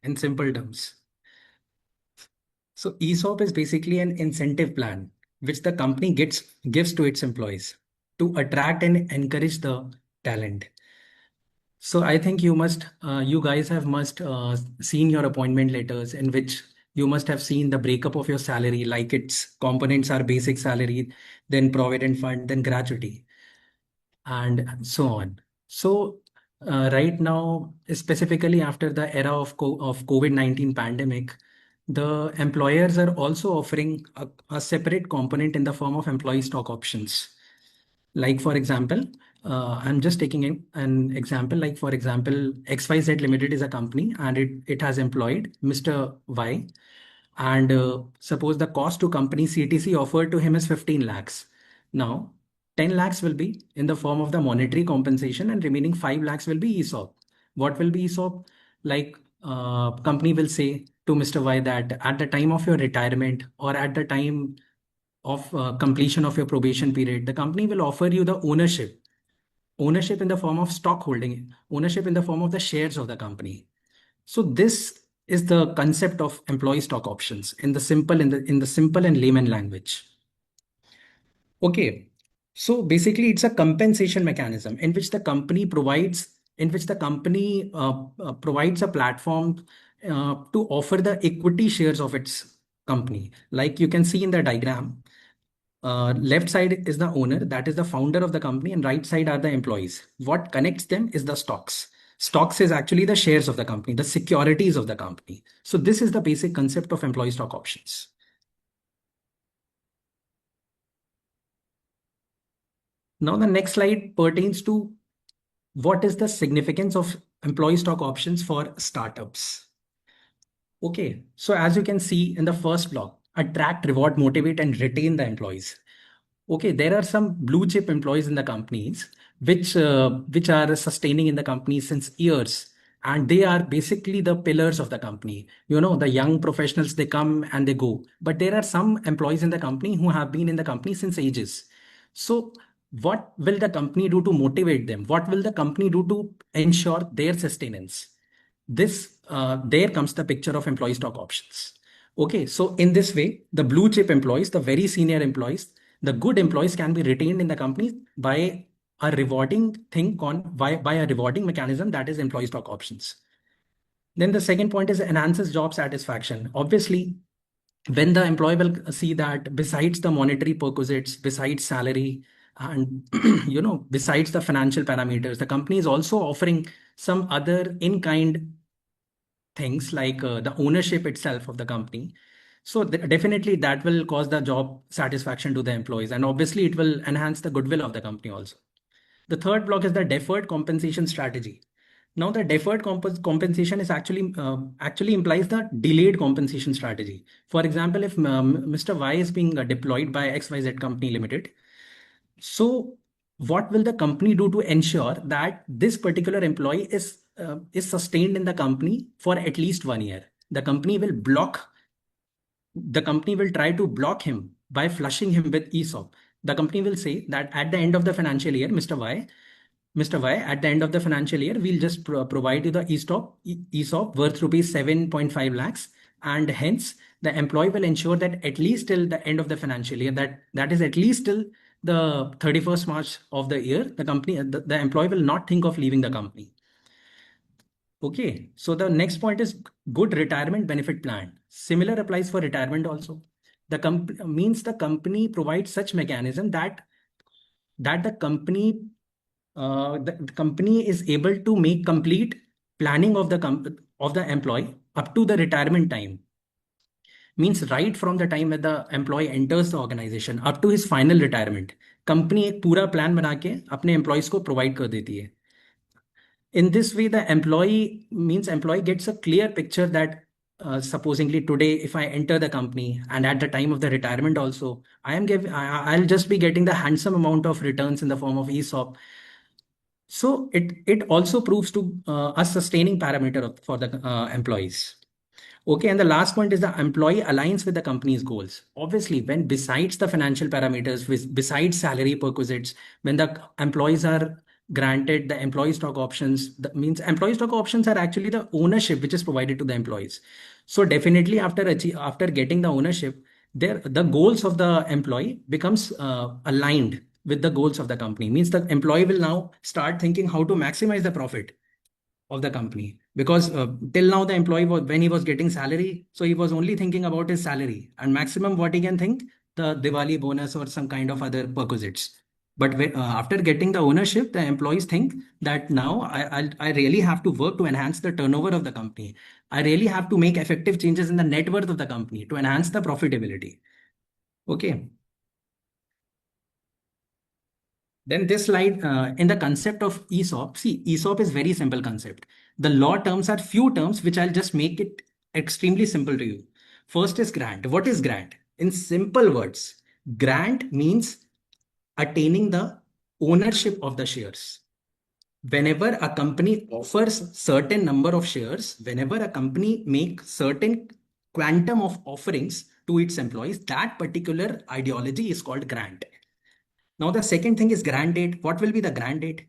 in simple terms. So ESOP is basically an incentive plan which the company gives to its employees to attract and encourage the talent. So I think you guys have must seen your appointment letters in which you must have seen the breakup of your salary, like its components are basic salary, then provident fund, then gratuity, and so on. So right now, specifically after the era of COVID-19 pandemic, the employers are also offering a separate component in the form of employee stock options. Like for example, I'm just taking an example. Like for example, XYZ Limited is a company and it has employed Mr. Y. And suppose the cost to company CTC offered to him is 15 lakhs. Now, 10 lakhs will be in the form of the monetary compensation and remaining 5 lakhs will be ESOP. What will be ESOP? Like company will say to Mr. Y that at the time of your retirement or at the time of completion of your probation period, the company will offer you the ownership in the form of stock holding, ownership in the form of the shares of the company. So this is the concept of employee stock options in the simple and layman language. Okay, so basically it's a compensation mechanism in which the company provides a platform to offer the equity shares of its company. Like you can see in the diagram, left side is the owner, that is the founder of the company, and right side are the employees. What connects them is the stocks. Stocks is actually the shares of the company, the securities of the company. So this is the basic concept of employee stock options. Now the next slide pertains to what is the significance of employee stock options for startups. Okay, so as you can see in the first block, attract, reward, motivate, and retain the employees. Okay, there are some blue chip employees in the companies which are sustaining in the company since years, and they are basically the pillars of the company. You know, the young professionals, they come and they go, but there are some employees in the company who have been in the company since ages. So what will the company do to motivate them? What will the company do to ensure their sustenance? This there comes the picture of employee stock options. Okay, so in this way, the blue chip employees, the very senior employees, the good employees can be retained in the company by a rewarding thing by a rewarding mechanism, that is employee stock options. Then the second point is enhances job satisfaction. Obviously, when the employee will see that besides the monetary perquisites, besides salary, and besides the financial parameters, the company is also offering some other in-kind things like the ownership itself of the company. So definitely that will cause the job satisfaction to the employees, and obviously it will enhance the goodwill of the company also. The third block is the deferred compensation strategy. Now the deferred compensation is actually implies the delayed compensation strategy. For example, if Mr. Y is being deployed by XYZ Company Limited, so what will the company do to ensure that this particular employee is sustained in the company for at least 1 year? The company will try to block him by flushing him with ESOP. The company will say that at the end of the financial year, Mr. Y, at the end of the financial year, we'll just provide you the ESOP worth rupees 7.5 lakhs. And hence, the employee will ensure that at least till the end of the financial year, that is at least till the 31st March of the year, the employee will not think of leaving the company. Okay, so the next point is good retirement benefit plan. Similar applies for retirement also. The company provides such mechanism that the company is able to make complete planning of the employee up to the retirement time. Means right from the time when the employee enters the organization up to his final retirement, company एक पूरा plan बना के अपने employees को provide कर देती है. In this way, the employee gets a clear picture that supposingly today, if I enter the company and at the time of the retirement also, I'll just be getting the handsome amount of returns in the form of ESOP. So it also proves to a sustaining parameter for the employees. Okay, and the last point is the employee aligns with the company's goals. Obviously, besides the financial parameters, besides salary perquisites, when the employees are granted the employee stock options. That means employee stock options are actually the ownership which is provided to the employees. So definitely after getting the ownership, the goals of the employee becomes aligned with the goals of the company. Means the employee will now start thinking how to maximize the profit of the company, because till now the employee was, when he was getting salary, so he was only thinking about his salary and maximum what he can think, the Diwali bonus or some kind of other perquisites. But after getting the ownership, the employees think that now I really have to work to enhance the turnover of the company. I really have to make effective changes in the net worth of the company to enhance the profitability. Okay. Then this slide, in the concept of ESOP, see, ESOP is very simple concept. The law terms are few terms, which I'll just make it extremely simple to you. First is grant. What is grant? In simple words, grant means attaining the ownership of the shares. Whenever a company offers certain number of shares, whenever a company makes certain quantum of offerings to its employees, that particular ideology is called grant. Now, the second thing is grant date. What will be the grant date?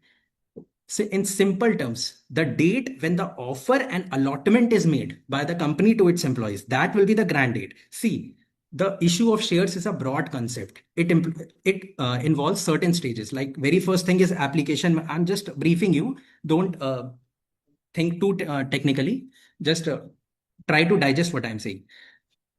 So in simple terms, the date when the offer and allotment is made by the company to its employees, that will be the grant date. See, the issue of shares is a broad concept. It involves certain stages. Like very first thing is application. I'm just briefing you. Don't think too technically. Just try to digest what I'm saying.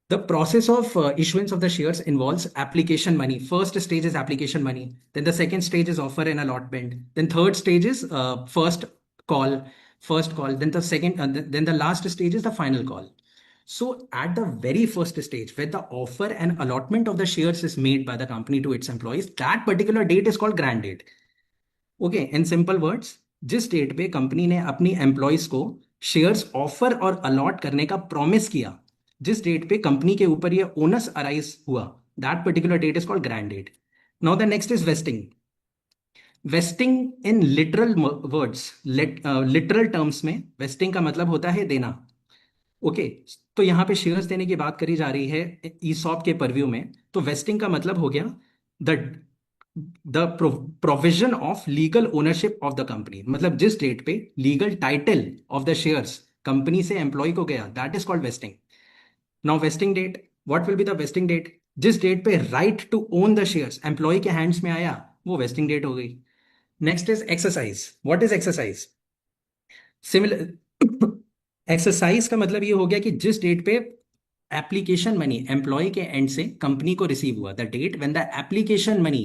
The process of issuance of the shares involves application money. First stage is application money. Then the second stage is offer and allotment. Then third stage is call, first call. Then the second, then the last stage is the final call. So at the very first stage, where the offer and allotment of the shares is made by the company to its employees, that particular date is called grant date. Okay, in simple words, जिस date पे company ने अपनी employees को shares offer और allot करने का promise किया, जिस डेट पे कंपनी के ऊपर ये ओनस अराइज हुआ, that particular date is called grant date. Now the next is vesting. Vesting in literal words, literal terms में वेस्टिंग का मतलब होता है देना. ओके, तो यहाँ पे शेयर्स देने की बात करी जा रही है ईसॉप के परव्यू में. तो वेस्टिंग का मतलब हो गया the provision of legal ownership of the company. मतलब जिस डेट पे legal title of the shares company से एम्प्लॉय को गया, that is called vesting. Now vesting date, what will be the vesting date? जिस डेट पे right to own the shares employee के hands में आया, वो वेस्टिंग डेट हो गई. Next is exercise. What is exercise? Similar exercise का मतलब ये हो गया कि जिस डेट पे एप्लीकेशन मनी एम्प्लॉय के एंड से कंपनी को रिसीव हुआ, the date when the application money.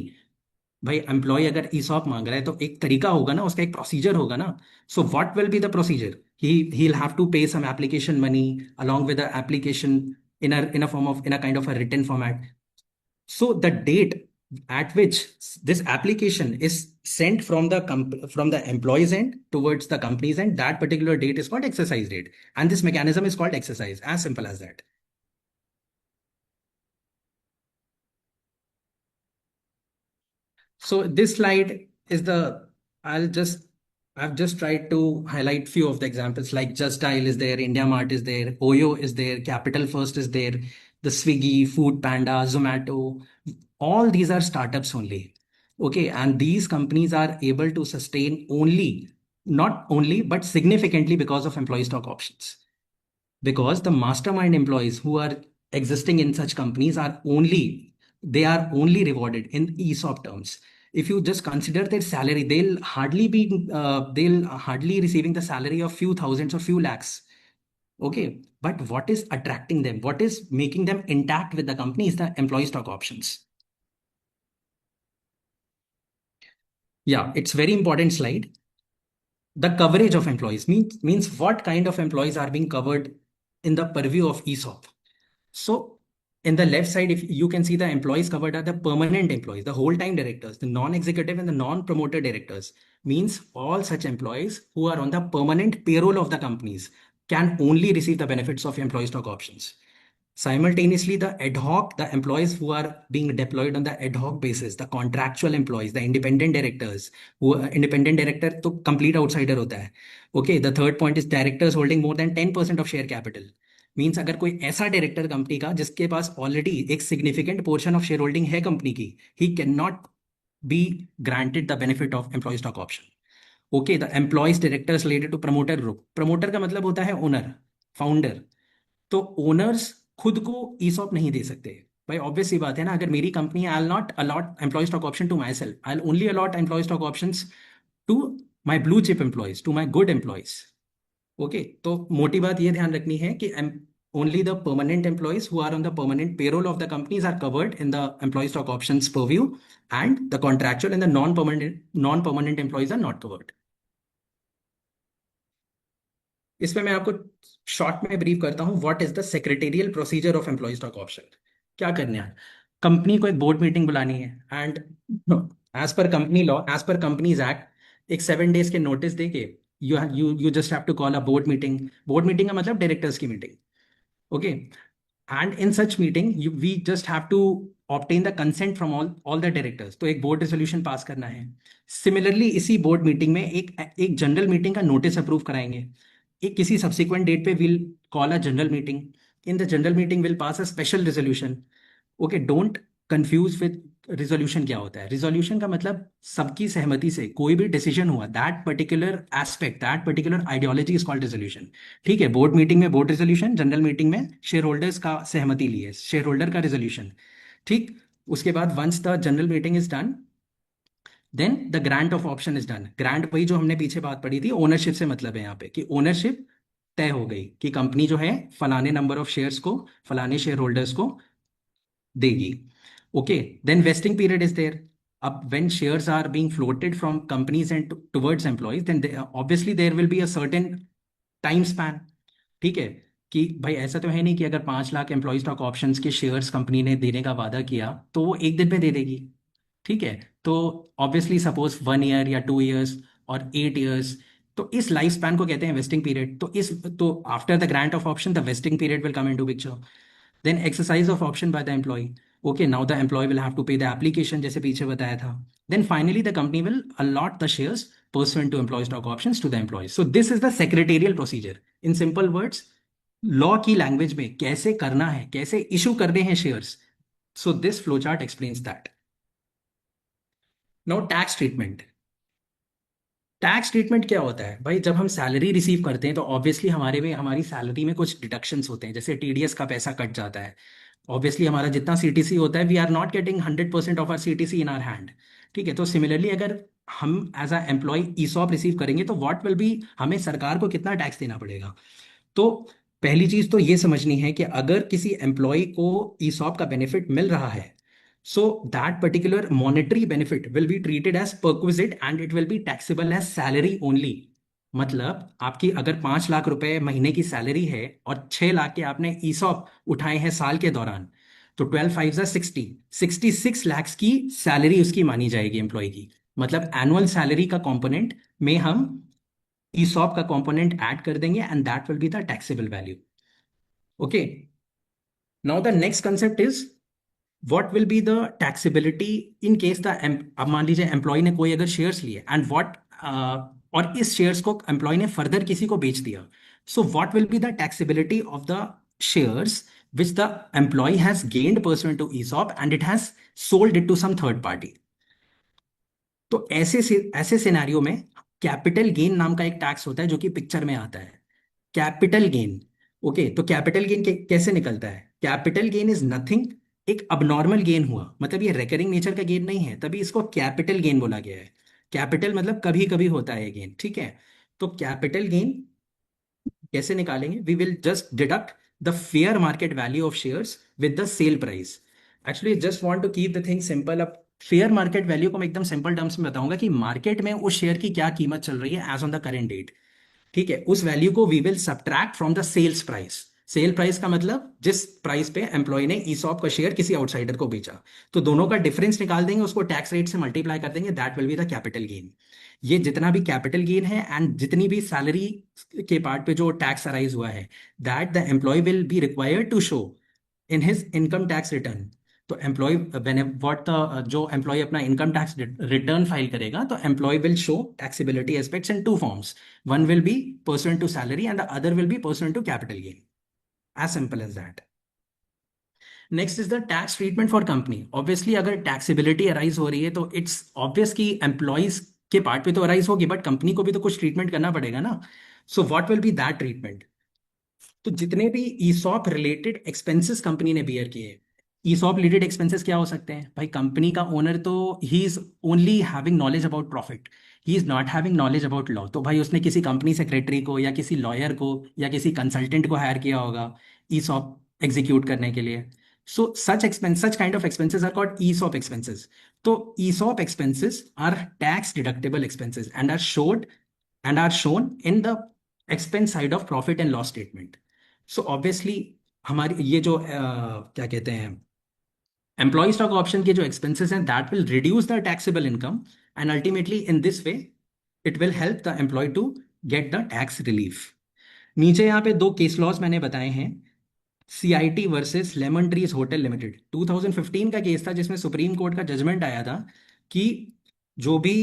भाई एम्प्लॉय अगर ईसॉप मांग रहा है तो एक तरीका होगा ना, उसका एक प्रोसीजर होगा ना. So what will be the procedure? he'll have to pay some application money along with the application in a form of, in a kind of a written format. So the date at which this application is sent from from the employee's end towards the company's end, that particular date is called exercise date, and this mechanism is called exercise. As simple as that. So this slide is the, I'll just, I've just tried to highlight few of the examples, like Just Dial is there, India Mart is there, Oyo is there, Capital First is there, the Swiggy, Food Panda, Zomato, all these are startups only. Okay, and these companies are able to sustain only, not only, but significantly because of employee stock options. Because the mastermind employees who are existing in such companies are only, they are only rewarded in ESOP terms. If you just consider their salary, they'll hardly receiving the salary of few thousands or few lakhs. Okay, but what is attracting them, what is making them intact with the company, is the employee stock options. Yeah, it's very important slide. The coverage of employees means what kind of employees are being covered in the purview of ESOP. So in the left side, if you can see, the employees covered are the permanent employees, the whole-time directors, the non-executive and the non-promoter directors. Means all such employees who are on the permanent payroll of the companies can only receive the benefits of employee stock options. Simultaneously, the ad hoc, the employees who are being deployed on the ad hoc basis, the contractual employees, the independent directors, who independent director to complete outsider hota hai. Okay, the third point is directors holding more than 10% of share capital. Means अगर कोई ऐसा director company का जिसके पास already एक significant portion of share holding है company की, he can not be granted the benefit of employee stock option. Okay, the employees directors related to promoter group. Promoter का मतलब होता है ओनर, फाउंडर। तो ओनर्स खुद को ईसॉप नहीं दे सकते। भाई ऑब्वियस सी बात है ना, अगर मेरी company, I will not allot employee stock option to my I will only allot employee stock options to my blue chip employees, to my good employees. Okay, तो मोटी बात ये ध्यान रखनी है कि only the permanent employees who are on the permanent payroll of the companies are covered in the employee stock options purview, and the contractual and the non-permanent employees are not covered. इसमें मैं आपको short में brief करता हूँ, what is the secretarial procedure of employee stock option. क्या करना है, company को एक बोर्ड मीटिंग बुलानी है, and as per company law, as per companies act, एक 7 days के नोटिस देके you just have to call a board meeting. Board meeting का मतलब डायरेक्टर्स की मीटिंग। Okay, and in such meeting we just have to obtain the consent from all the directors. तो एक board resolution pass करना है। Similarly इसी board meeting में एक जनरल मीटिंग का नोटिस अप्रूव कराएंगे। एक किसी सब्सिक्वेंट डेट पे will call a general meeting. In the general meeting will pass a special resolution. Okay, don't confuse with resolution. क्या होता है रिजोल्यूशन का मतलब, सबकी सहमति से कोई भी डिसीजन हुआ, that particular aspect, that particular ideology is called resolution. ठीक है, बोर्ड मीटिंग में बोर्ड रेजोल्यूशन, जनरल मीटिंग में शेयर होल्डर्स का सहमति लिए शेयर होल्डर का रेजोल्यूशन। ठीक, उसके बाद once the general meeting is done, then the grant of option is done. Grant वही जो हमने पीछे बात पढ़ी थी, ओनरशिप से मतलब है यहाँ पे कि ओनरशिप तय हो गई कि कंपनी जो है फलाने नंबर ऑफ शेयर्स को फलाने शेयर होल्डर्स को देगी। Okay, then vesting period is there. अब when shares are being floated from companies and towards employees, then obviously there will be a certain time span. ठीक है, कि भाई ऐसा तो है नहीं कि अगर 5 लाख एम्प्लॉय स्टॉक ऑप्शंस के शेयर्स कंपनी ने देने का वादा किया तो वो एक दिन में दे देगी। ठीक है, तो ऑब्वियसली सपोज 1 year या 2 years और 8 years, तो इस लाइफ स्पैन को कहते हैं वेस्टिंग पीरियड। तो after the grant of option the vesting period will come into picture. Then exercise of option by the employee. Okay, now the employee will have to pay the application, जैसे पीछे बताया था। Then finally the company will allot the shares pursuant to employee stock options to the employees. So this is the secretarial procedure. In simple words, law की language में कैसे करना है, कैसे इशू करने हैं shares. So this flow chart explains that. Now tax treatment. Tax treatment क्या होता है भाई, जब हम सैलरी रिसीव करते हैं तो ऑब्वियसली हमारी सैलरी में कुछ डिडक्शंस होते हैं, जैसे टीडीएस का पैसा कट जाता है। ऑब्वियसली हमारा जितना सीटीसी होता है, we are not getting 100% of our CTC in our hand. ठीक है, तो सिमिलरली अगर हम as a employee ESOP receive करेंगे तो व्हाट विल बी, हमें सरकार को कितना टैक्स देना पड़ेगा। तो पहली चीज तो ये समझनी है कि अगर किसी एम्प्लॉय को ईसॉप का बेनिफिट मिल रहा है, so that particular monetary benefit will be treated as perquisite and it will be taxable as salary only. मतलब आपकी अगर 5 लाख रुपए महीने की सैलरी है और 6 लाख के आपने ईसॉप उठाए हैं साल के दौरान, तो 12 5 60, 66 lakhs की सैलरी उसकी मानी जाएगी एम्प्लॉय की। मतलब एनुअल सैलरी का कंपोनेंट में हम ESOP का कंपोनेंट ऐड कर देंगे and that will be the taxable value. Okay, now the next concept is what will be the taxability in case the, अब मान लीजिए एम्प्लॉय ने कोई अगर शेयर्स लिए एंड व्हाट, और इस शेयर्स को एम्प्लॉय ने फर्दर किसी को बेच दिया, so what will be the taxability of the shares which the employee has gained pursuant to ESOP and it has sold it to some third party. तो ऐसे सिनेरियो में कैपिटल गेन नाम का एक टैक्स होता है जो कि पिक्चर में आता है, कैपिटल गेन। ओके, तो कैपिटल गेन कैसे निकलता है, कैपिटल गेन इज नथिंग, एक अबनॉर्मल गेन हुआ, मतलब ये रेकरिंग नेचर का गेन नहीं है, तभी इसको कैपिटल गेन बोला गया है। कैपिटल मतलब कभी कभी होता है गेन। ठीक है, तो कैपिटल गेन कैसे निकालेंगे, we will just deduct the fair market value of shares with the sale price. Actually just want to keep the thing simple. अब फेयर मार्केट वैल्यू को मैं एकदम सिंपल टर्म्स में बताऊंगा कि मार्केट में उस शेयर की क्या कीमत चल रही है as on the current date. ठीक है, उस वैल्यू को we will subtract from the sales price. Sale price का मतलब जिस प्राइस पे एम्प्लॉय ने ईसॉप का शेयर किसी आउटसाइडर को बेचा, तो दोनों का डिफरेंस निकाल देंगे, उसको टैक्स रेट से मल्टीप्लाई कर देंगे, that will be the capital gain. ये जितना भी कैपिटल गेन है एंड जितनी भी सैलरी के पार्ट पे जो टैक्स अराइज हुआ है, that the employee will be required to show in his income tax return. तो एम्प्लॉय व्हाट द जो एम्प्लॉय अपना इनकम टैक्स रिटर्न फाइल करेगा, तो employee will show taxability aspects in 2 forms. One will be pursuant to salary and the other will be pursuant to capital gain. As simple as that. Next is the tax treatment for company. Obviously अगर taxability arise हो रही है तो it's obvious कि employees के part पे तो arise होगी, बट कंपनी को भी तो कुछ ट्रीटमेंट करना पड़ेगा ना। So what will B that treatment? तो जितने भी ईसॉप रिलेटेड एक्सपेंसेस कंपनी ने बियर किए, ईसॉप रिलेटेड एक्सपेंसेस क्या हो सकते हैं भाई? कंपनी का ओनर तो he is only having knowledge about profit, he is not having knowledge about law. तो भाई उसने किसी कंपनी सेक्रेटरी को या किसी लॉयर को या किसी कंसल्टेंट को हायर किया होगा ईसॉप एग्जीक्यूट करने के लिए। So such kind of expenses are called ESOP expenses. तो ESOP expenses are tax deductible expenses and are shown in the expense side of profit and loss statement. So obviously हमारी ये जो क्या कहते हैं, एम्प्लॉय स्टॉक ऑप्शन के जो expenses हैं, that will reduce the taxable income, and ultimately in this way it will help the employee to get the tax relief. नीचे यहाँ पे दो केस लॉज मैंने बताए हैं। CIT versus lemon trees hotel limited 2015 का केस था, जिसमें सुप्रीम कोर्ट का जजमेंट आया था कि जो भी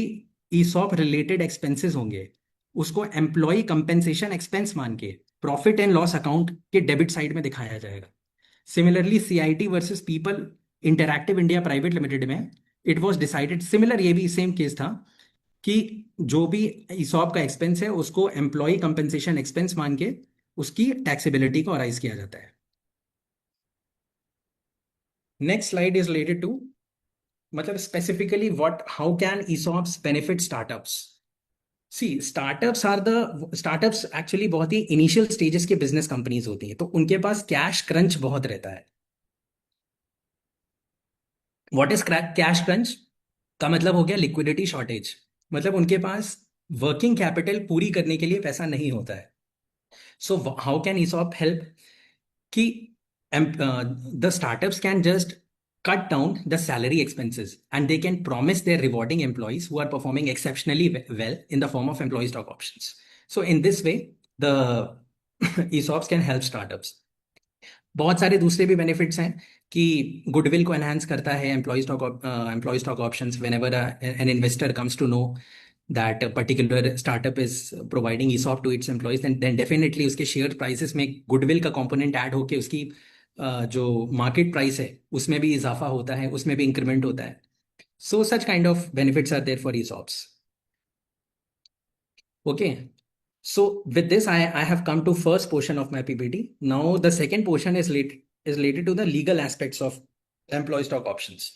ईसॉप रिलेटेड एक्सपेंसेस होंगे उसको एम्प्लॉय कंपेंसेशन एक्सपेंस मान के प्रॉफिट एंड लॉस अकाउंट के डेबिट साइड में दिखाया जाएगा। Similarly CIT versus people interactive India private limited में इट वाज डिसाइडेड सिमिलर, ये भी सेम केस था कि जो भी ईसॉप का एक्सपेंस है उसको एम्प्लॉय कंपेंसेशन एक्सपेंस मान के उसकी टैक्सेबिलिटी को अराइज किया जाता है। Next slide is related to, मतलब specifically what how can ESOPs benefit startups. See startups actually बहुत ही इनिशियल स्टेजेस के बिजनेस कंपनीज होती हैं, तो उनके पास कैश क्रंच बहुत रहता है। व्हाट इज कैश क्रंच का मतलब हो गया लिक्विडिटी शॉर्टेज, मतलब उनके पास वर्किंग कैपिटल पूरी करने के लिए पैसा नहीं होता है। So how can ESOP help कि the startups can just cut down the salary expenses and they can promise their rewarding employees who are performing exceptionally well in the form of employee stock options. So in this way, the ESOPs can help startups. बहुत सारे दूसरे भी benefits हैं कि goodwill को enhance करता है employee stock options. Whenever an investor comes to know that a particular startup is providing ESOP to its employees, then definitely उसके शेयर प्राइसेस में गुडविल का कंपोनेंट ऐड होके उसकी जो मार्केट प्राइस है उसमें भी इजाफा होता है, उसमें भी इंक्रीमेंट होता है। So such kind of benefits are there for ESOPs। Okay, so with this I have come to first portion of my PPT. Now the second portion is related to the legal aspects of employee stock options.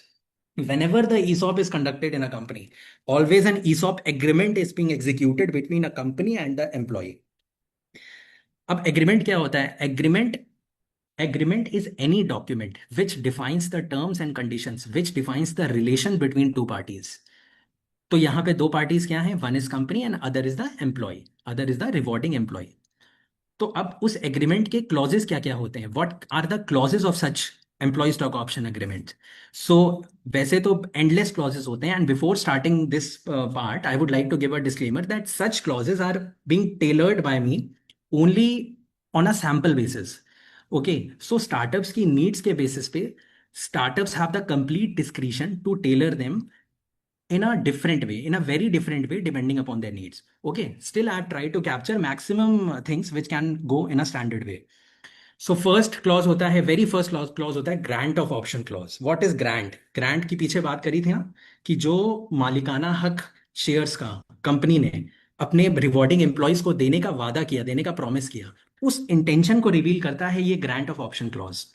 Whenever the ESOP is conducted in a company, always an ESOP agreement is being executed between a company and the employee. अब agreement क्या होता है? Agreement is any document which defines the terms and conditions, which defines the relation between two parties. तो यहाँ पे दो parties क्या हैं? One is company and other is the employee, other is the rewarding employee. तो अब उस agreement के क्लॉजेस क्या क्या होते हैं? What are the clauses of such employ stock option agreement? So वैसे तो एंडलेस क्लॉजेस होते हैं, and before starting this part I would like to give a disclaimer that such clauses are being tailored by me only on a sample basis. Okay, so startups की needs के basis पे startups have the complete discretion to tailor them in a different way, in a very different way, depending upon their needs. Okay, still I have tried to capture maximum things which can go in a standard way. So first clause होता है, very first clause होता है grant of option clause. What is grant? Grant की पीछे बात करी थी ना कि जो मालिकाना हक शेयर्स का कंपनी ने अपने रिवॉर्डिंग एम्प्लॉयज को देने का वादा किया, देने का प्रॉमिस किया, उस इंटेंशन को रिवील करता है ये ग्रांट ऑफ ऑप्शन क्लॉज।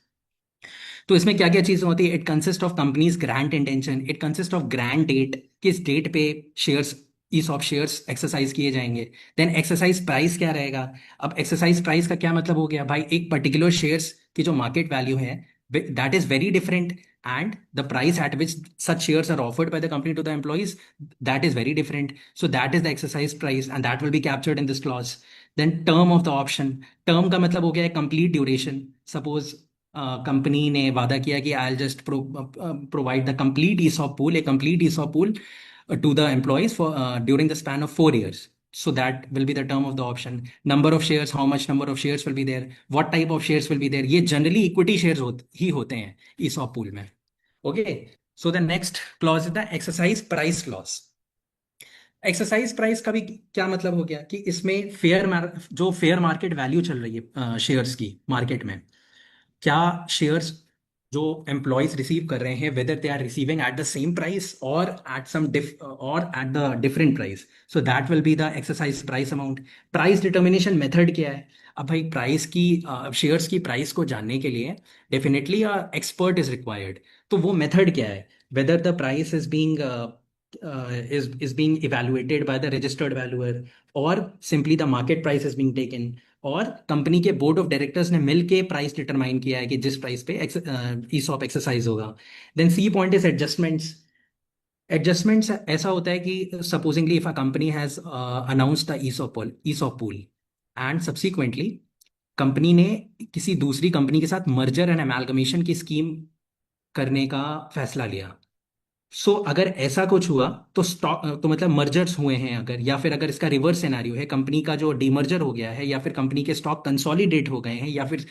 तो इसमें क्या क्या चीजें होती है? It consist of companies grant intention, it consist of grant date, किस डेट पे शेयर्स ESOP शेयर्स एक्सरसाइज किए जाएंगे। देन एक्सरसाइज प्राइस क्या रहेगा? अब एक्सरसाइज प्राइस का क्या मतलब हो गया भाई? एक पर्टिकुलर शेयर्स की जो मार्केट वैल्यू है that is very different, and the price at which such shares are offered by the company to the employees, that is very different. So that is the exercise price and that will be captured in this clause. Then term of the option, term का मतलब हो गया है complete duration. Suppose company ने वादा किया कि I just provide the complete ESOP pool, a complete ESOP pool to the employees for during the span of 4 years. So that will be the term of the option. Number of shares, how much number of shares will be there, what type of shares will be there, ये generally equity shares ही होते हैं ESOP pool में। Okay, so the next clause is the exercise price clause. Exercise price का भी क्या मतलब हो गया कि इसमें जो फेयर मार्केट वैल्यू चल रही है शेयर्स की मार्केट में, क्या शेयर्स जो एम्प्लॉयज रिसीव कर रहे हैं, whether they are receiving at the same price और एट सम और at the different price, so that will be the exercise price amount. Price determination method क्या है? अब भाई प्राइस की, शेयर्स की प्राइस को जानने के लिए डेफिनेटली एक्सपर्ट इज रिक्वायर्ड। तो वो मेथड क्या है? Whether the price is being evaluated by the registered valuer, or simply the market price is being taken, और कंपनी के बोर्ड ऑफ डायरेक्टर्स ने मिल के प्राइस डिटरमाइन किया है कि जिस प्राइस पे ईसॉप एक्सरसाइज होगा। Then C point is adjustments. Adjustments ऐसा होता है कि supposingly if a company has announced the ESOP pool and subsequently company ने किसी दूसरी कंपनी के साथ मर्जर एंड अमेलगमेशन की स्कीम करने का फैसला लिया। सो अगर ऐसा कुछ हुआ तो स्टॉक, तो मतलब मर्जर्स हुए हैं अगर, या फिर अगर इसका रिवर्स सिनेरियो है, कंपनी का जो डीमर्जर हो गया है, या फिर कंपनी के स्टॉक कंसोलिडेट हो गए हैं, या फिर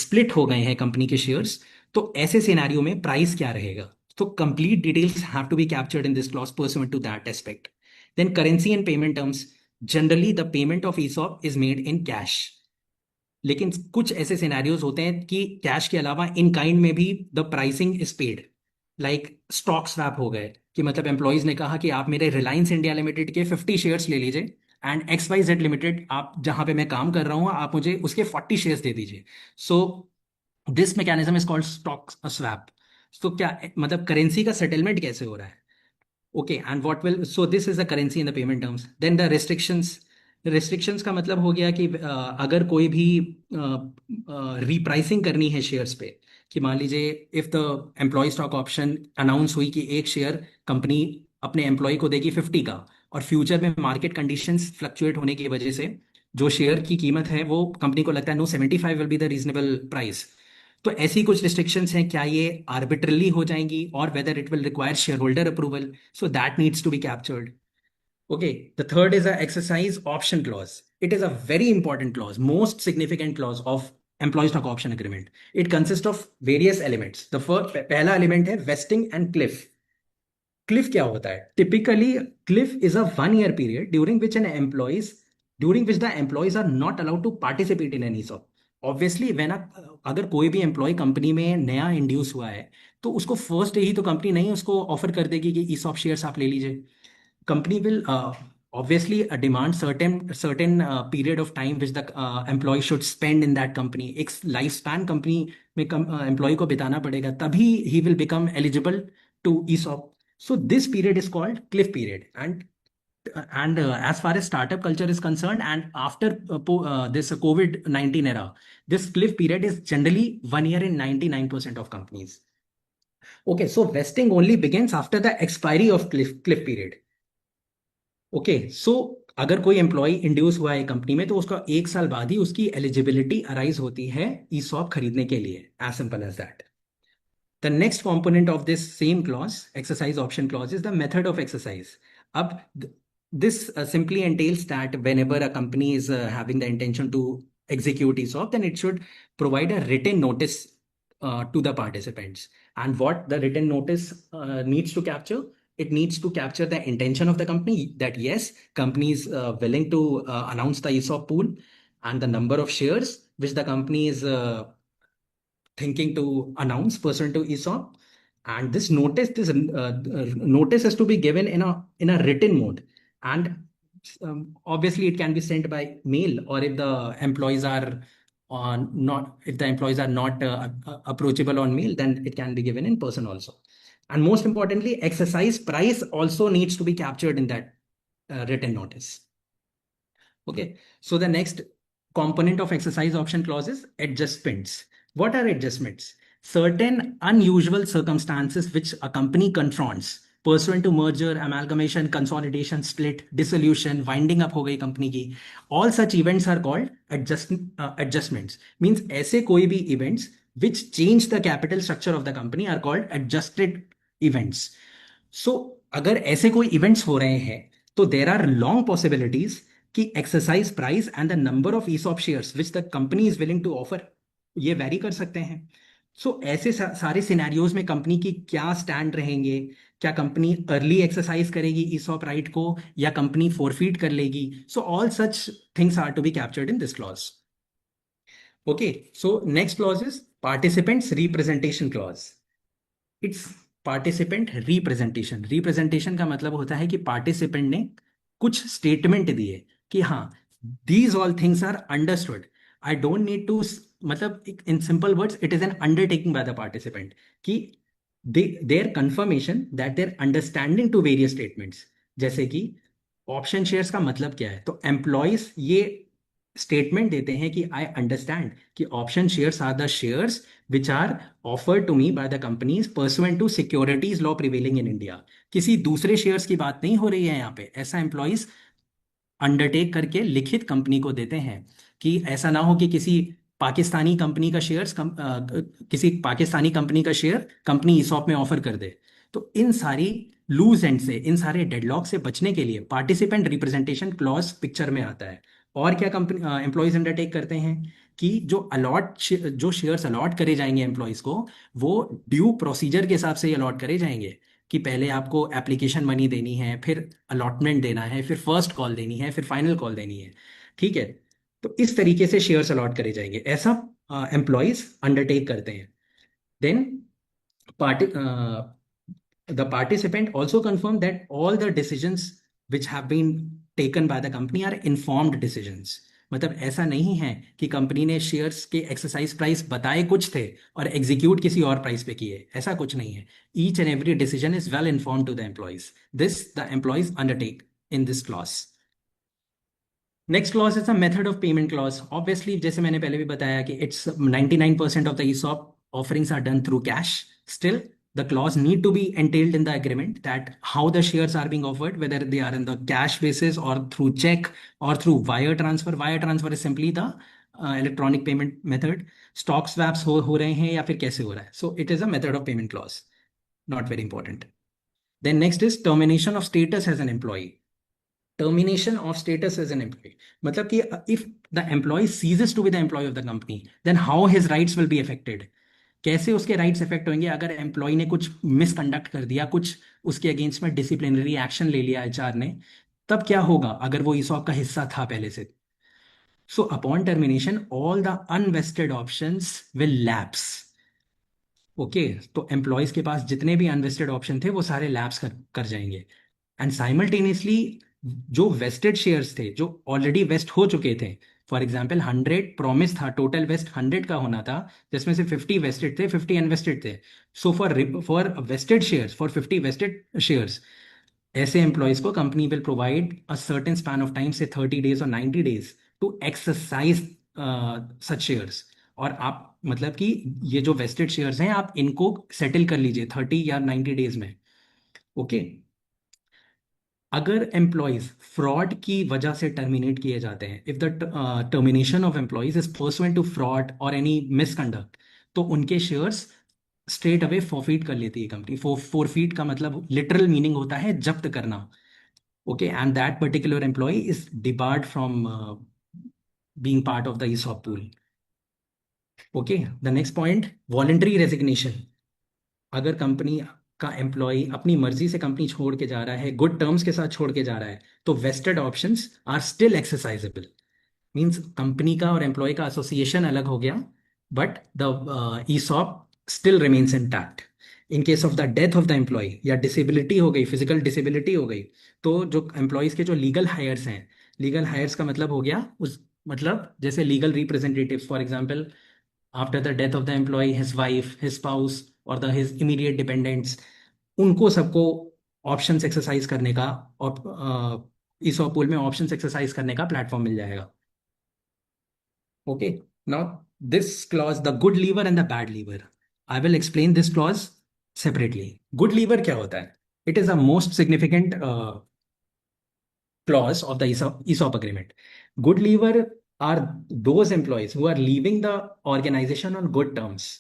स्प्लिट हो गए हैं कंपनी के शेयर्स, तो ऐसे सिनेरियो में प्राइस क्या रहेगा? तो complete details have to be captured in this clause pursuant to that aspect. Then currency and payment terms. Generally the payment of ESOP is made in cash, लेकिन कुछ ऐसे सिनेरियोज होते हैं कि कैश के अलावा इन काइंड में भी the pricing is paid. Like stock swap हो गए, कि मतलब एम्प्लॉयज ने कहा कि आप मेरे रिलायंस इंडिया लिमिटेड के 50 शेयर्स ले लीजिए, and X Y Z limited, आप जहां पे मैं काम कर रहा हूँ, आप मुझे उसके 40 शेयर्स दे दीजिए। So this mechanism is called stock swap. तो क्या मतलब करेंसी का सेटलमेंट कैसे हो रहा है? Okay, and what will, so this is the currency in the payment terms. Then the restrictions. Restrictions का मतलब हो गया कि अगर कोई भी रीप्राइसिंग करनी है शेयर्स पे, कि मान लीजिए if the employee stock option announce हुई कि एक शेयर कंपनी अपने एम्प्लॉय को देगी 50 का, और फ्यूचर में मार्केट कंडीशंस फ्लक्चुएट होने की वजह से जो शेयर की कीमत है वो कंपनी को लगता है no 75 will be the reasonable price. तो ऐसी कुछ रिस्ट्रिक्शंस हैं, क्या ये आर्बिट्रली हो जाएंगी, और whether it will require share holder approval, so that needs to be captured. Okay, the third is a exercise option clause. It is a very important clause, most significant clause of employee stock option agreement. It consists of various elements. The first, पहला element है vesting and cliff. Cliff क्या होता है? Typically, cliff is a 1 year period during which the employees are not allowed to participate in any ESOP. Obviously, अगर कोई भी employ company में नया इंड्यूस हुआ है, तो उसको फर्स्ट डे ही तो कंपनी नहीं उसको ऑफर कर देगी कि ईसॉप शेयर्स आप ले लीजिए। company will obviously demand certain period of time which the employee should spend in that company, एक लाइफ स्पैन कंपनी में एम्प्लॉय को बिताना पड़ेगा, तभी he will become eligible to ESOP. So this period is called cliff period. And as far as startup culture is concerned, and after this COVID-19 era, this cliff period is generally 1 year in 99% of companies. Okay, so vesting only begins after the expiry of cliff period. Okay, so अगर कोई employ induce हुआ है company में, तो उसका 1 साल बाद ही उसकी एलिजिबिलिटी अराइज होती है ईसॉप खरीदने के लिए, as simple as that. The next component of this same clause, exercise option clause, is the method of exercise. Ab, this simply entails that whenever a company is having the intention to execute ESOP, then it should provide a written notice to the participants. And what the written notice needs to capture? It needs to capture the intention of the company, that yes, company is willing to announce the ESOP pool, and the number of shares which the company is thinking to announce pursuant to ESOP. And this notice has to be given in a written mode, and obviously it can be sent by mail, or if the employees are not approachable on mail, then it can be given in person also. And most importantly, exercise price also needs to be captured in that written notice. Okay, so the next component of exercise option clause is adjustments. What are adjustments? Certain unusual circumstances which a company confronts pursuant to merger, amalgamation, consolidation, split, dissolution, winding up हो गई company की, all such events are called adjustments. Means ऐसे कोई भी events which change the capital structure of the company are called adjusted events. So अगर ऐसे कोई events हो रहे हैं, तो there are long possibilities कि exercise price and the number of ESOP shares which the company is willing to offer, ये vary कर सकते हैं। सो ऐसे सारे सिनेरियोज में कंपनी की क्या स्टैंड रहेंगे? क्या कंपनी अर्ली एक्सरसाइज करेगी ईसॉप राइट को, या कंपनी फोरफीट कर लेगी? So all such things are to be captured in this clause. Okay, so next clause is participants representation clause. It's participant representation. Representation का मतलब होता है कि पार्टिसिपेंट ने कुछ स्टेटमेंट दिए कि हाँ, these all things are understood. I don't need to, मतलब in simple words it is an undertaking by the participant कि their confirmation that their understanding to various statements. जैसे कि ऑप्शन शेयर्स का मतलब क्या है, तो एम्प्लॉयज ये स्टेटमेंट देते हैं कि आई अंडरस्टैंड कि option shares are the shares which are offered to me by the companies pursuant to securities law prevailing in India। किसी दूसरे शेयर्स की बात नहीं हो रही है यहाँ पे। ऐसा एम्प्लॉइज अंडरटेक करके लिखित कंपनी को देते हैं कि ऐसा ना हो कि पाकिस्तानी कंपनी का शेयर्स किसी पाकिस्तानी कंपनी का शेयर कंपनी ईसॉप में ऑफर कर दे। तो इन सारी लूज एंड से, इन सारे डेडलॉक से बचने के लिए पार्टिसिपेंट रिप्रेजेंटेशन क्लॉज पिक्चर में आता है। और क्या कंपनी एम्प्लॉयज अंडरटेक करते हैं कि जो शेयर्स अलॉट करे जाएंगे एम्प्लॉयज को, वो ड्यू प्रोसीजर के हिसाब से अलॉट करे जाएंगे कि पहले आपको एप्लीकेशन मनी देनी है, फिर अलॉटमेंट देना है, फिर फर्स्ट कॉल देनी है, फिर फाइनल कॉल देनी है। ठीक है, तो इस तरीके से शेयर्स अलॉट करे जाएंगे, ऐसा एम्प्लॉयज अंडरटेक करते हैं। Then party the participant also confirm that all the decisions which have been taken by the company are informed decisions। मतलब ऐसा नहीं है कि कंपनी ने शेयर्स के एक्सरसाइज प्राइस बताए कुछ थे और एग्जीक्यूट किसी और प्राइस पे किए, ऐसा कुछ नहीं है। Each and every decision is well informed to the employees. This the employees undertake in this clause. Next clause is a method of payment clause. Obviously जैसे मैंने पहले भी बताया कि it's 99% of the ESOP offerings are done through cash। Still, the clause need to be entailed in the agreement that how the shares are being offered, whether they are in the cash basis or through check or through wire transfer। Wire transfer is simply the electronic payment method। Stock swaps हो रहे हैं या फिर कैसे हो रहा है, so it is a method of payment clause, not very important। Then next is termination of status as an employee। termination of status as an employee मतलब कि if the employee ceases to be the employee of the company, then how his rights will be affected। कैसे उसके rights effect होंगे अगर employ ने कुछ misconduct कर दिया, कुछ उसके अगेंस्ट में डिसिप्लिनरी एक्शन ले लिया एचआर ने, तब क्या होगा अगर वो ईसॉप का हिस्सा था पहले से। So upon termination all the unvested options will lapse. Okay, तो एम्प्लॉयज के पास जितने भी अनवेस्टेड ऑप्शन थे वो सारे लैप्स कर जाएंगे। एंड साइमल्टेनियसली जो वेस्टेड शेयर्स थे, जो ऑलरेडी वेस्ट हो चुके थे, फॉर एग्जाम्पल 100 प्रॉमिस था, टोटल वेस्ट 100 का होना था, जिसमें से 50 वेस्टेड थे, 50 अनवेस्टेड थे। So for vested shares, for 50 vested shares, ऐसे एम्प्लॉयज को company will provide a certain span of time से 30 डेज और 90 days to exercise such shares. और आप मतलब कि ये जो वेस्टेड शेयर्स हैं आप इनको सेटल कर लीजिए 30 या 90 डेज में। ओके, अगर एम्प्लॉयज फ्रॉड की वजह से टर्मिनेट किए जाते हैं, if the termination of employees is pursuant to fraud और एनी मिसकंडक्ट, तो उनके शेयर्स स्ट्रेट अवे फॉरफीट कर लेती है कंपनी। फोरफीट का मतलब लिटरल मीनिंग होता है जब्त करना। Okay, and that particular employee is debarred from being part of the ESOP pool। Okay, the next point, voluntary resignation. अगर कंपनी का एम्प्लॉय अपनी मर्जी से कंपनी छोड़ के जा रहा है, गुड टर्म्स के साथ छोड़ के जा रहा है, तो vested options are still exercisable. Means company का और एम्प्लॉय का एसोसिएशन अलग हो गया, but the ESOP still remains intact. In case of the death of the employee या डिसेबिलिटी हो गई, फिजिकल डिसेबिलिटी हो गई, तो जो एम्प्लॉयज के जो लीगल हायर्स हैं, लीगल हायर्स का मतलब हो गया उस, मतलब जैसे legal representative, for example after the death of the employee, his wife, his spouse और द हिज इमीडिएट डिपेंडेंट्स, उनको सबको ऑप्शंस एक्सरसाइज करने का और ESOP पूल में ऑप्शंस एक्सरसाइज करने का प्लेटफॉर्म मिल जाएगा। Okay, now this clause, the good lever and the bad lever, I will explain this clause separately। Good lever क्या होता है? It is a most significant clause of the ESOP agreement। Good lever are those employees who are leaving the organization on good terms।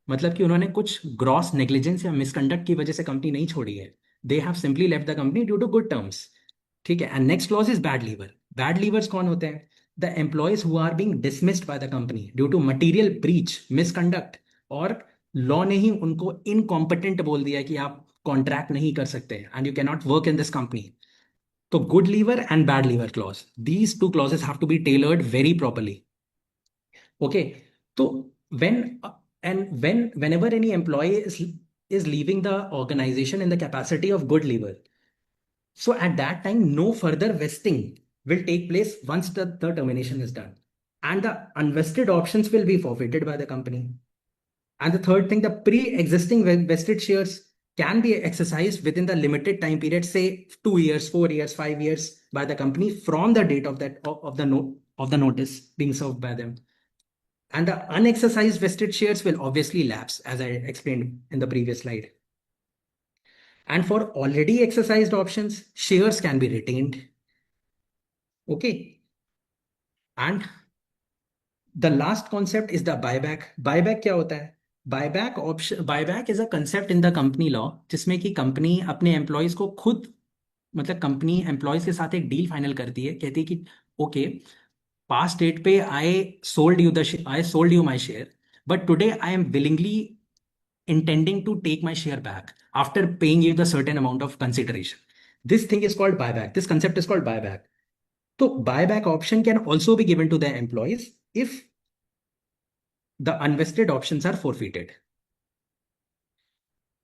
मतलब कि उन्होंने कुछ gross negligence या misconduct की वजह से कंपनी नहीं छोड़ी है, they have simply left the company due to good terms. ठीक है, and next clause is bad leaver. Bad leavers कौन होते हैं? The employees who are being dismissed by the company due to material breach, misconduct, और law ने ही उनको incompetent बोल दिया कि आप कॉन्ट्रैक्ट नहीं कर सकते and you can not work in this company. तो good leaver and bad leaver clause, these two clauses have to be tailored very properly. Okay. So whenever any employee is leaving the organization in the capacity of good leaver, so at that time, no further vesting will take place once the termination is done. And the unvested options will be forfeited by the company. And the third thing, the pre-existing vested shares can be exercised within the limited time period, say 2 years, 4 years, 5 years, by the company from the date of that of the note of the notice being served by them. And the unexercised vested shares will obviously lapse, as I explained in the previous slide. And for already exercised options, shares can be retained. Okay. And the last concept is the buyback. Buyback क्या होता है? Buyback is a concept in the company law जिसमें कि company अपने employees को खुद, मतलब company employees के साथ एक डील फाइनल करती है, कहती है कि ओके, पास्ट डेट पे I sold you my share, but today I am willingly intending to take my share back after paying you the certain amount of consideration. This thing is called buyback. This concept is called buyback. So buyback option can also be given to the employees if the unvested options are forfeited.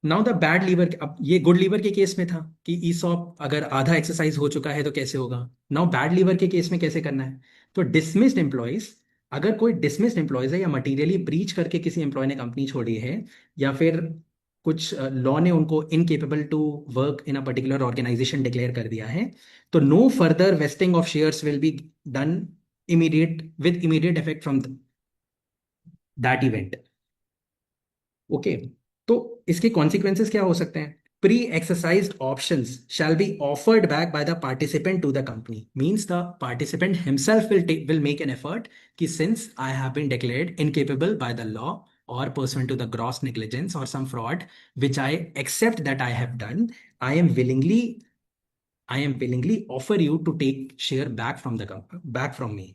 Now the bad leaver, अब ये good liver के case में था कि ESOP अगर आधा exercise हो चुका है तो कैसे होगा। नाउ बैड लीवर के केस में कैसे करना है? तो डिसमिस्ड एम्प्लॉयज, अगर कोई डिसमिस्ड एम्प्लॉयज है या मटीरियली ब्रीच करके किसी एम्प्लॉय ने कंपनी छोड़ी है, या फिर कुछ लॉ ने उनको incapable to work in a particular organisation declare कर दिया है, तो no further vesting of shares will be done immediate effect from that event. Okay. तो इसके कॉन्सिक्वेंसेस क्या हो सकते हैं? Pre exercised options shall be offered back by the participant to the company, means the participant himself will make an effort कि since I have been declared incapable by the law or pursuant to the gross negligence or some fraud which I accept that I have done, i am willingly I am willingly offer you to take share back from me.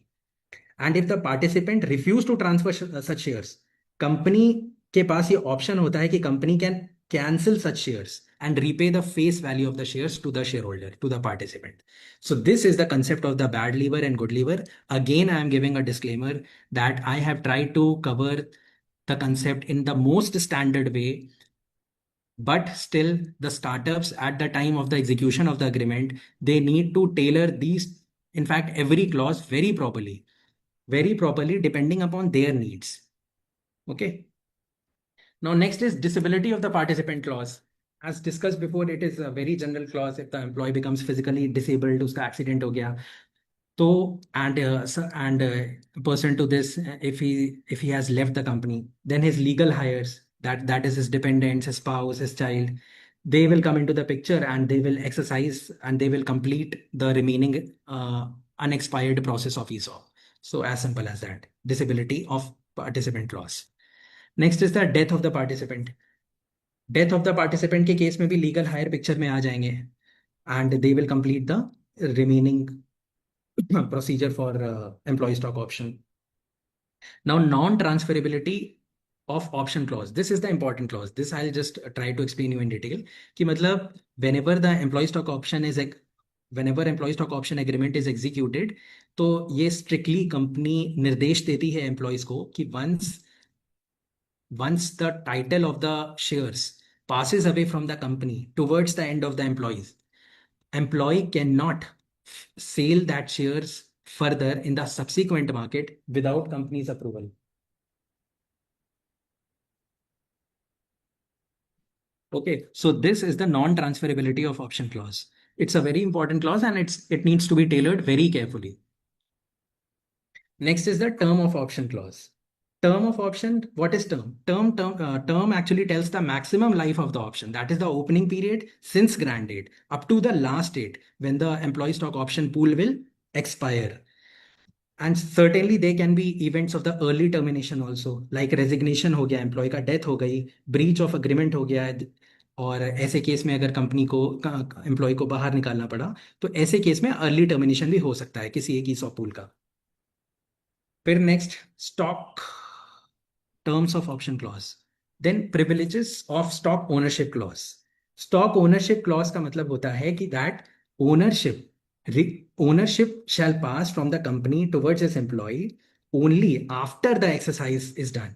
And if the participant refuse to transfer such shares, company के पास ये option होता है कि company can cancel such shares and repay the face value of the shares to the shareholder, to the participant. So this is the concept of the bad lever and good lever. Again, I am giving a disclaimer that I have tried to cover the concept in the most standard way, but still the startups at the time of the execution of the agreement, they need to tailor these, in fact every clause very properly depending upon their needs. Okay. Now, next is disability of the participant clause. As discussed before, it is a very general clause. If the employee becomes physically disabled, uska accident ho gaya, so person to this, if he has left the company, then his legal hires, that is his dependents, his spouse, his child, they will come into the picture and they will exercise and they will complete the remaining unexpired process of ESOP. So as simple as that. Disability of participant clause. Next is the death of the participant. Death of the participant के case में भी legal hire picture में आ जाएंगे and they will complete the remaining procedure for employee stock option. Now, non-transferability of option clause. This is the important clause. This I'll just try to explain you in detail. कि मतलब whenever the employee stock option is whenever employee stock option agreement is executed, तो ये strictly company निर्देश देती है employees को कि once the title of the shares passes away from the company towards the end of the employee cannot sell that shares further in the subsequent market without company's approval. Okay, so this is the non-transferability of option clause. It's a very important clause and it needs to be tailored very carefully. Next is the term of option clause. Term of option, what is term? Term actually tells the maximum life of the option. That is the opening period since grant date up to the last date when the employee stock option pool will expire. And certainly there can be events of the early termination also, like resignation हो गया, employee का death हो गई, breach of agreement हो गया, और ऐसे case में अगर कंपनी को एम्प्लॉय को बाहर निकालना पड़ा, तो ऐसे केस में अर्ली टर्मिनेशन भी हो सकता है किसी एक ESOP पूल का। फिर next, stock terms of option clause, then privileges of stock ownership clause. Stock ownership clause का मतलब होता है कि that ownership shall pass from the company towards its employee only after the exercise is done.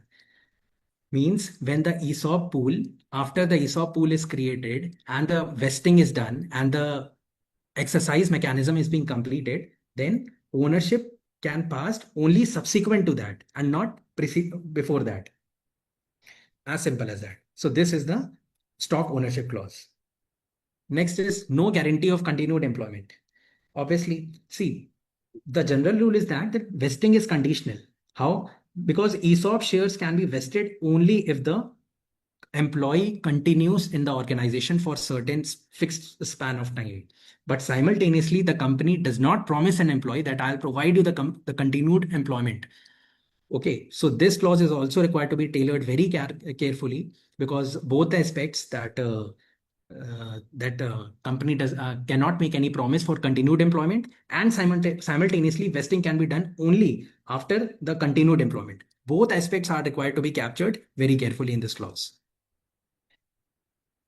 Means when the ESOP pool, after the ESOP pool is created and the vesting is done and the exercise mechanism is being completed, then ownership can pass only subsequent to that and not before that. As simple as that. So this is the stock ownership clause. Next is no guarantee of continued employment. Obviously, see, the general rule is that the vesting is conditional. How? Because ESOP shares can be vested only if the employee continues in the organization for certain fixed span of time. But simultaneously, the company does not promise an employee that I'll provide you the continued employment. Okay, so this clause is also required to be tailored very carefully, because both the aspects that company does cannot make any promise for continued employment, and simultaneously vesting can be done only after the continued employment. Both aspects are required to be captured very carefully in this clause.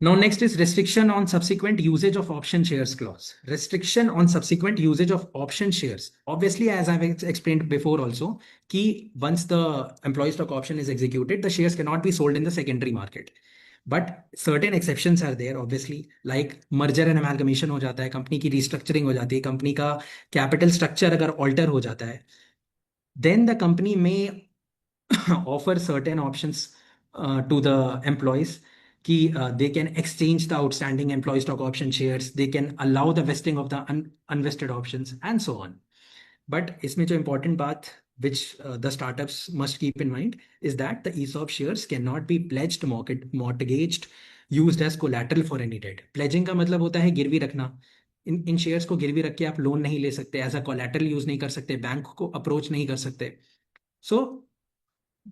Now, next is restriction on subsequent usage of option shares clause. Restriction on subsequent usage of option shares. Obviously, as I've explained before also, key once the employee stock option is executed, the shares cannot be sold in the secondary market. But certain exceptions are there, obviously, like merger and amalgamation हो जाता है, company की restructuring हो जाती है, company का capital structure अगर alter हो जाता है, then the company may offer certain options to the employees. They can exchange the outstanding employee stock option shares, they can allow the vesting of the unvested options, and so on. But इसमें जो important बात which the startups must keep in mind is that the ESOP shares cannot be pledged, mortgaged, used as collateral for any debt. Pledging का मतलब होता है गिरवी रखना. इन shares को गिरवी रख के आप लोन नहीं ले सकते, एज अ कोलैटरल यूज नहीं कर सकते, बैंक को अप्रोच नहीं कर सकते. सो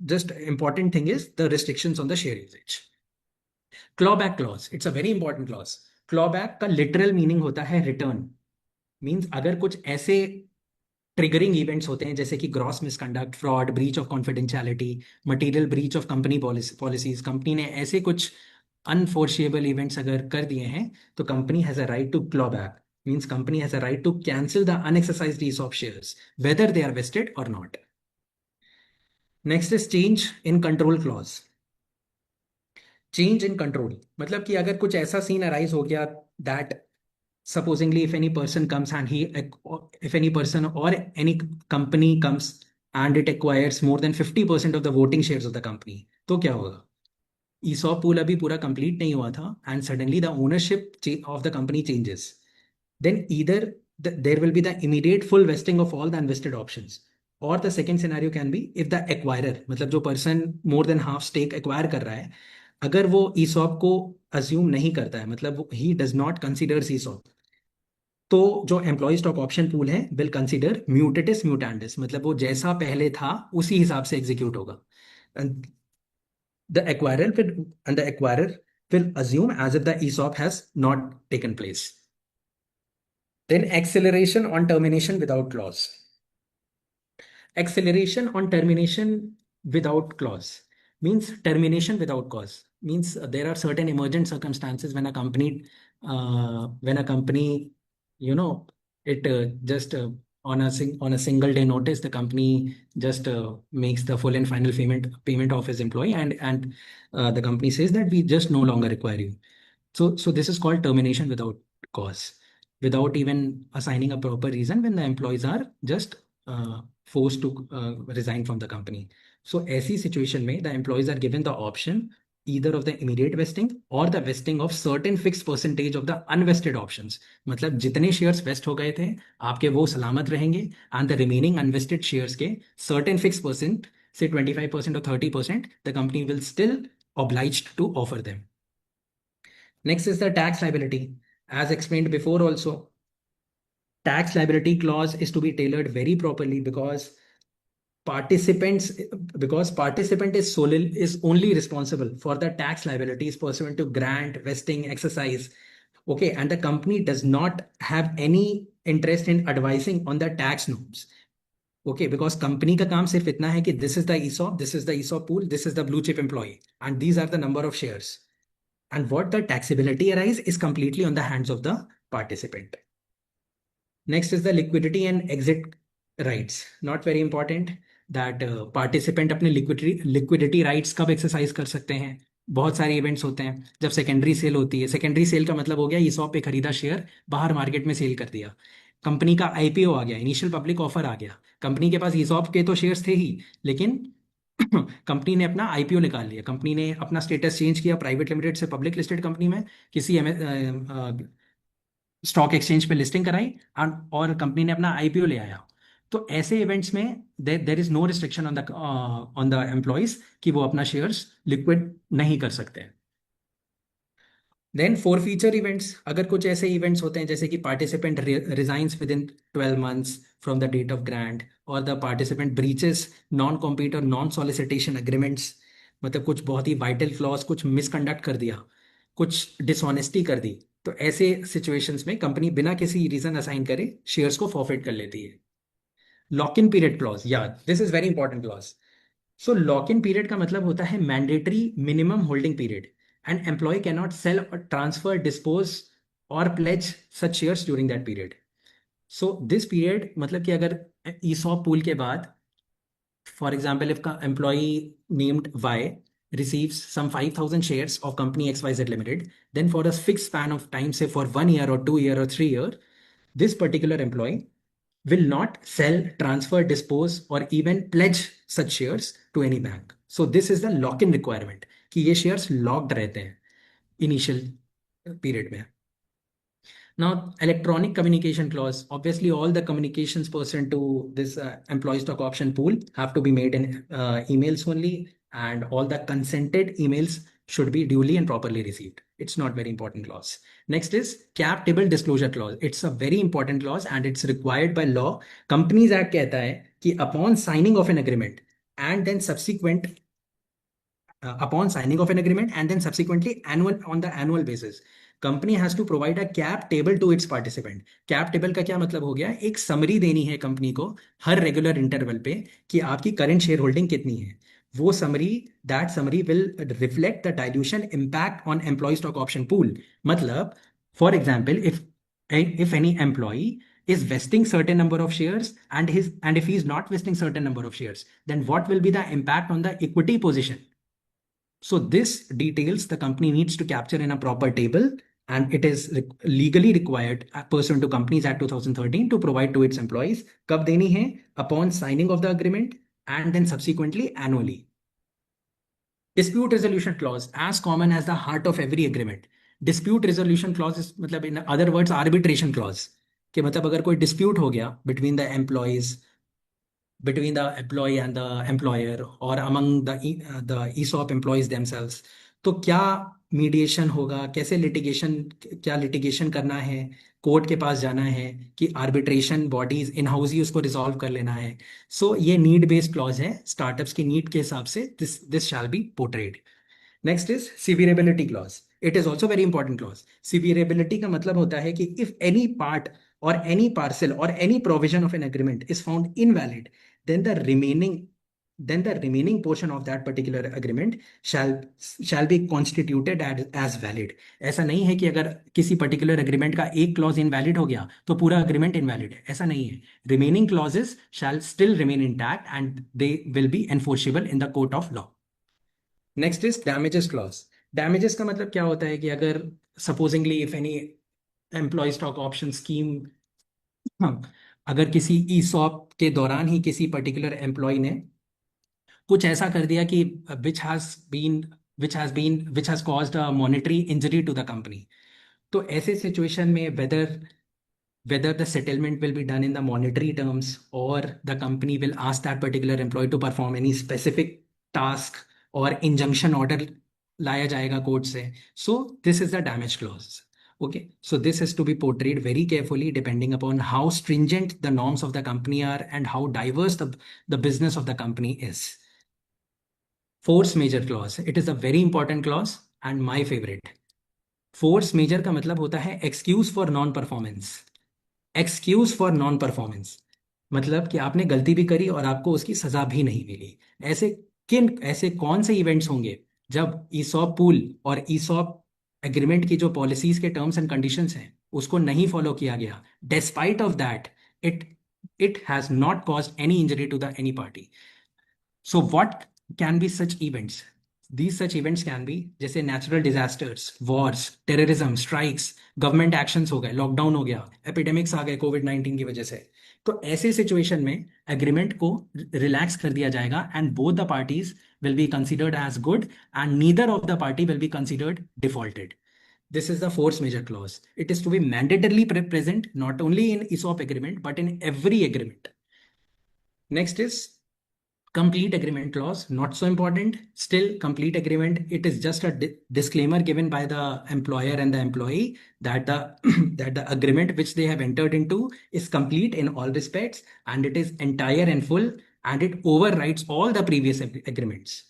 just important thing is the restrictions on the share usage. Clawback clause, it's a very important clause. Clawback का literal meaning होता है return. Means अगर कुछ ऐसे ट्रिगरिंग इवेंट्स होते हैं जैसे कि gross misconduct, fraud, breach of confidentiality, material breach of company policies, company ने ऐसे कुछ अनफोर्शिएबल इवेंट्स अगर कर दिए हैं, तो company has a right to claw back. Means company has a right to cancel the unexercised ESOP shares whether they are vested और not. Next is change in control clause. Change in control मतलब कि अगर कुछ ऐसा scene arise हो गया that supposingly if any person comes and if any person or any company comes and it acquires more than 50% of the voting shares of the company, तो क्या होगा? ESOP pool अभी पूरा complete नहीं हुआ था and suddenly the ownership of the company changes. Then either there will be the immediate full vesting of all the unvested options, or the second scenario can be if the acquirer, मतलब जो person more than half stake acquire कर रहा है, अगर वो ESOP को assume नहीं करता है, मतलब he does not considers ESOP, तो जो एम्प्लॉय स्टॉक ऑप्शन पूल है विल कंसीडर म्यूटेटिस म्यूटेंडिस, मतलब वो जैसा पहले था उसी हिसाब से एग्जीक्यूट होगा. The acquirer will assume as if the ESOP has not taken place. Then acceleration on termination without clause. Acceleration on termination without clause means termination without cause. Means there are certain emergent circumstances when a company, you know, it just on a single day notice, the company just makes the full and final payment of his employee, and the company says that we just no longer require you. So this is called termination without cause, without even assigning a proper reason, when the employees are just forced to resign from the company. So ऐसी situation में the employees are given the option either of the immediate vesting or the vesting of certain fixed percentage of the unvested options. मतलब जितने shares vest हो गए थे आपके वो सलामत रहेंगे, and the remaining unvested shares के certain fixed percent, say 25% or 30%, the company will still obliged to offer them. Next is the tax liability. As explained before also, tax liability clause is to be tailored very properly because participant is only responsible for the tax liabilities pursuant to grant, vesting, exercise. Okay, and the company does not have any interest in advising on the tax norms. Okay, because company का काम सिर्फ इतना है कि this is the ESOP, this is the ESOP pool, this is the blue chip employee, and these are the number of shares. And what the taxability arise is completely on the hands of the participant. Next is the liquidity and exit rights. Not very important. That participant अपने liquidity rights कब exercise कर सकते हैं। बहुत सारे events होते हैं जब सेकेंडरी सेल होती है। सेकेंडरी सेल का मतलब हो गया ईसॉप पे खरीदा शेयर बाहर मार्केट में सेल कर दिया। कंपनी का आईपीओ आ गया, इनिशियल पब्लिक ऑफर आ गया। कंपनी के पास ईसॉप के तो शेयर्स थे ही, लेकिन कंपनी ने अपना आईपीओ निकाल लिया, कंपनी ने अपना स्टेटस चेंज किया प्राइवेट लिमिटेड से पब्लिक लिस्टेड कंपनी में, किसी स्टॉक एक्सचेंज पे लिस्टिंग कराई, और कंपनी ने अपना आईपीओ ले आया। तो ऐसे इवेंट्स में there is no restriction on the employees कि वो अपना शेयर्स लिक्विड नहीं कर सकते। देन फॉर फ्यूचर इवेंट्स, अगर कुछ ऐसे इवेंट्स होते हैं जैसे कि participant resigns within 12 months from the date of grant, और the participant breaches non compete और नॉन सॉलिसिटेशन एग्रीमेंट्स, मतलब कुछ बहुत ही वाइटल क्लॉज, कुछ मिसकंडक्ट कर दिया, कुछ डिसऑनेस्टी कर दी, तो ऐसे सिचुएशंस में कंपनी बिना किसी रीजन असाइन करे शेयर्स को फॉरफिट कर लेती है। लॉक इन पीरियड क्लॉज, या this is very important clause. So lock in period का मतलब होता है mandatory minimum holding period, and employee can not sell और ट्रांसफर डिस्पोज और pledge such shares during that period. So this period मतलब कि अगर ईसॉप पूल के बाद, for example, if employee named Y receives some 5,000 shares of company XYZ Limited, then for a fixed span of time, say for 1 year or 2 year or 3 year, this particular employee will not sell, transfer, dispose, or even pledge such shares to any bank. So this is the lock-in requirement कि ये shares locked रहते हैं initial period में। Now, electronic communication clause. Obviously, all the communications pursuant to this employee stock option pool have to be made in emails only, and all the consented emails should be duly and properly received. It's not very important clause. Next is cap table disclosure clause. It's a very important clause and it's required by law. Companies Act कहता है कि upon signing of an agreement and then subsequently annual on the annual basis, company has to provide a cap table to its participant. Cap table का क्या मतलब हो गया, एक summary देनी है कंपनी को हर रेगुलर इंटरवल पे कि आपकी करंट शेयर होल्डिंग कितनी है। वो summary, that summary will reflect the dilution impact on employ stock option pool. मतलब for example, if any employee is vesting certain number of shares and if he is not vesting certain number of shares, then what will be the impact on the equity position? So this details the company needs to capture in a proper table, and it is legally required pursuant to Companies Act 2013 to provide to its employees. कब देनी है? Upon signing of the agreement and then subsequently annually. Dispute resolution clause, as common as the heart of every agreement. Dispute resolution clause is मतलब in other words arbitration clause, कि मतलब अगर कोई dispute हो गया between the employee and the employer or among the ESOP employees themselves, तो क्या mediation होगा, कैसे लिटिगेशन, क्या लिटिगेशन करना है, कोर्ट के पास जाना है कि आर्बिट्रेशन बॉडीज इन हाउस ही उसको रिजॉल्व कर लेना है। सो ये नीड बेस्ड क्लॉज है, स्टार्टअप्स की नीड के हिसाब से this shall be portrayed. Next is severability clause. It is also very important clause. Severability का मतलब होता है कि if any part or any parcel or any provision of an agreement is found invalid, then the remaining portion of that particular agreement shall be constituted as valid. ऐसा नहीं है कि अगर किसी पर्टिकुलर एग्रीमेंट का एक क्लॉज इनवैलिड हो गया तो पूरा एग्रीमेंट इनवैलिड है, ऐसा नहीं है। Remaining clauses shall still remain intact and they will be enforceable in the court of law. Next is damages clause. Damages का मतलब क्या होता है कि अगर supposingly if any employee stock option scheme, हाँ, अगर किसी ईसॉप के दौरान ही किसी पर्टिकुलर एम्प्लॉय ने कुछ ऐसा कर दिया कि which has caused a monetary injury to the company, तो ऐसे सिचुएशन में whether the settlement will be done in the monetary terms or the company will ask that particular employee to perform any specific task or injunction order लाया जाएगा court से। So this is the damage clause. Okay, so this has to be portrayed very carefully depending upon how stringent the norms of the company are and how diverse the business of the company is. Force majeure clause, it is a very important clause and my favorite. Force majeure का मतलब होता है excuse for non performance। Excuse for non performance मतलब कि आपने गलती भी करी और आपको उसकी सजा भी नहीं मिली। ऐसे कौन से इवेंट्स होंगे जब ईसॉप पूल और ईसॉप एग्रीमेंट की जो पॉलिसीज के टर्म्स एंड कंडीशंस हैं उसको नहीं फॉलो किया गया, despite of that it it has not caused any injury to the any party. So what can be such events? These such events can be जैसे natural disasters, wars, terrorism, strikes, government actions हो गए, lockdown हो गया, epidemics आ गए Covid 19 की वजह से। तो ऐसे सिचुएशन में एग्रीमेंट को रिलैक्स कर दिया जाएगा and both the parties will be considered as good and neither of the party will be considered defaulted. This is the force majeure clause. It is to be mandatorily present not only in ESOP agreement but in every agreement. Next is complete agreement clause, not so important. Still, complete agreement, it is just a disclaimer given by the employer and the employee that the that the agreement which they have entered into is complete in all respects and it is entire and full and it overrides all the previous agreements.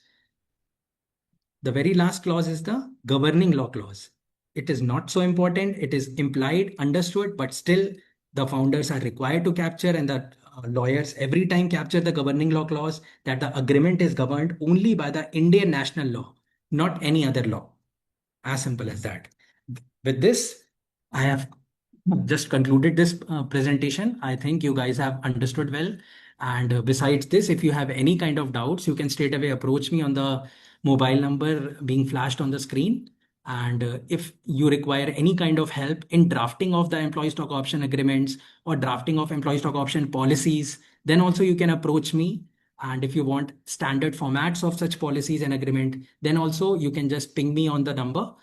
The very last clause is the governing law clause. It is not so important. It is implied, understood, but still the founders are required to capture and the lawyers every time capture the governing law clause that the agreement is governed only by the Indian national law, not any other law. As simple as that. With this, I have just concluded this presentation. I think you guys have understood well. And besides this, if you have any kind of doubts, you can straight away approach me on the mobile number being flashed on the screen. And if you require any kind of help in drafting of the employee stock option agreements or drafting of employee stock option policies, then also you can approach me. And if you want standard formats of such policies and agreement, then also you can just ping me on the number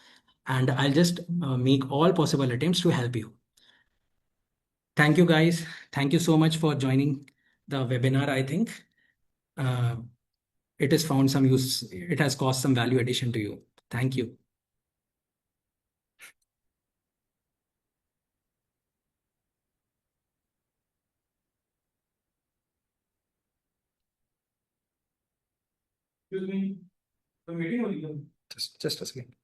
and I'll just make all possible attempts to help you. Thank you, guys. Thank you so much for joining the webinar. I think uh, it has found some use, it has caused some value addition to you. Thank you. Excuse me, the meeting will just a second.